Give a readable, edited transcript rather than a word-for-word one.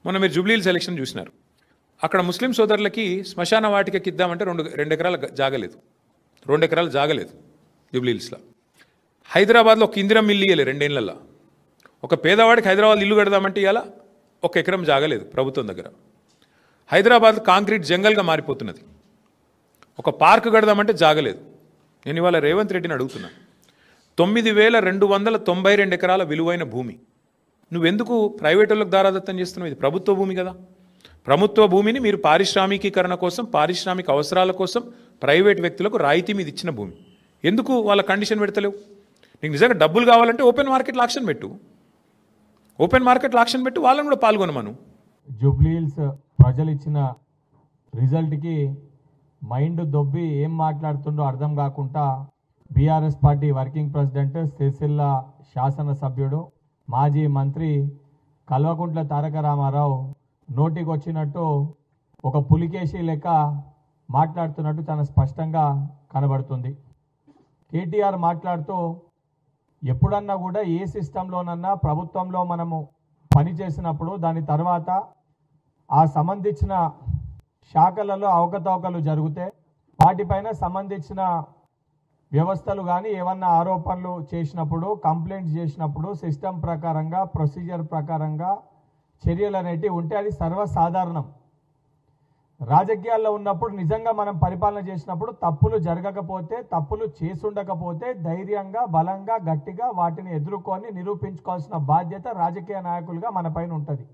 మొన్న మీరు జూబ్లీహిల్స్ ఎలక్షన్ చూసినారు. అక్కడ ముస్లిం సోదరులకి శ్మశాన వాటికకి ఇద్దామంటే రెండు ఎకరాల జాగలేదు, 2 ఎకరాలు జాగలేదు జూబ్లీహిల్స్లో. హైదరాబాద్లో ఒక ఇందిరా మిల్లు ఇయ్యలేదు 2 ఏళ్లలో. ఒక పేదవాడికి హైదరాబాద్ ఇల్లు కడదామంటే ఇవాళ 1 ఎకరం జాగలేదు ప్రభుత్వం దగ్గర. హైదరాబాద్ కాంక్రీట్ జంగల్గా మారిపోతున్నది. ఒక పార్క్ కడదామంటే జాగలేదు. నేను ఇవాళ రేవంత్ రెడ్డిని అడుగుతున్నా, 9,292 ఎకరాల విలువైన భూమి నువ్వెందుకు ప్రైవేట్ వాళ్ళకి దారాదత్తం చేస్తున్నావు? ఇది ప్రభుత్వ భూమి కదా. ప్రభుత్వ భూమిని మీరు పారిశ్రామికీకరణ కోసం, పారిశ్రామిక అవసరాల కోసం ప్రైవేట్ వ్యక్తులకు రాయితీ మీద ఇచ్చిన భూమి ఎందుకు వాళ్ళ కండిషన్ పెడతలేవు? నీకు నిజంగా డబ్బులు కావాలంటే ఓపెన్ మార్కెట్లో ఆక్షన్ పెట్టు, ఓపెన్ మార్కెట్లో ఆక్షన్ పెట్టి వాళ్ళని కూడా పాల్గొనమను. జూబ్లీహిల్స్ ప్రజలు ఇచ్చిన రిజల్ట్కి మైండ్ దొబ్బి ఏం మాట్లాడుతుండో అర్థం కాకుండా BRS party working president, Sircilla శాసనసభ్యుడు, మాజీ మంత్రి కల్వకుంట్ల తారక రామారావు నోటికి వచ్చినట్టు ఒక పులికేసి లెక్క మాట్లాడుతున్నట్టు చాలా స్పష్టంగా కనబడుతుంది. కేటీఆర్ మాట్లాడుతూ ఎప్పుడన్నా కూడా ఏ సిస్టంలోనన్నా ప్రభుత్వంలో మనము పనిచేసినప్పుడు దాని తర్వాత ఆ సంబంధించిన శాఖలలో అవకతవకలు జరిగితే వాటిపైన సంబంధించిన వ్యవస్థలు కానీ ఏమన్నా ఆరోపణలు చేసినప్పుడు, కంప్లైంట్స్ చేసినప్పుడు సిస్టమ్ ప్రకారంగా, ప్రొసీజర్ ప్రకారంగా చర్యలు అనేటివి ఉంటే అది సర్వసాధారణం. రాజకీయాల్లో ఉన్నప్పుడు నిజంగా మనం పరిపాలన చేసినప్పుడు తప్పులు జరగకపోతే, తప్పులు చేసుండకపోతే ధైర్యంగా, బలంగా, గట్టిగా వాటిని ఎదుర్కొని నిరూపించుకోవాల్సిన బాధ్యత రాజకీయ నాయకులుగా మన పైన ఉంటుంది.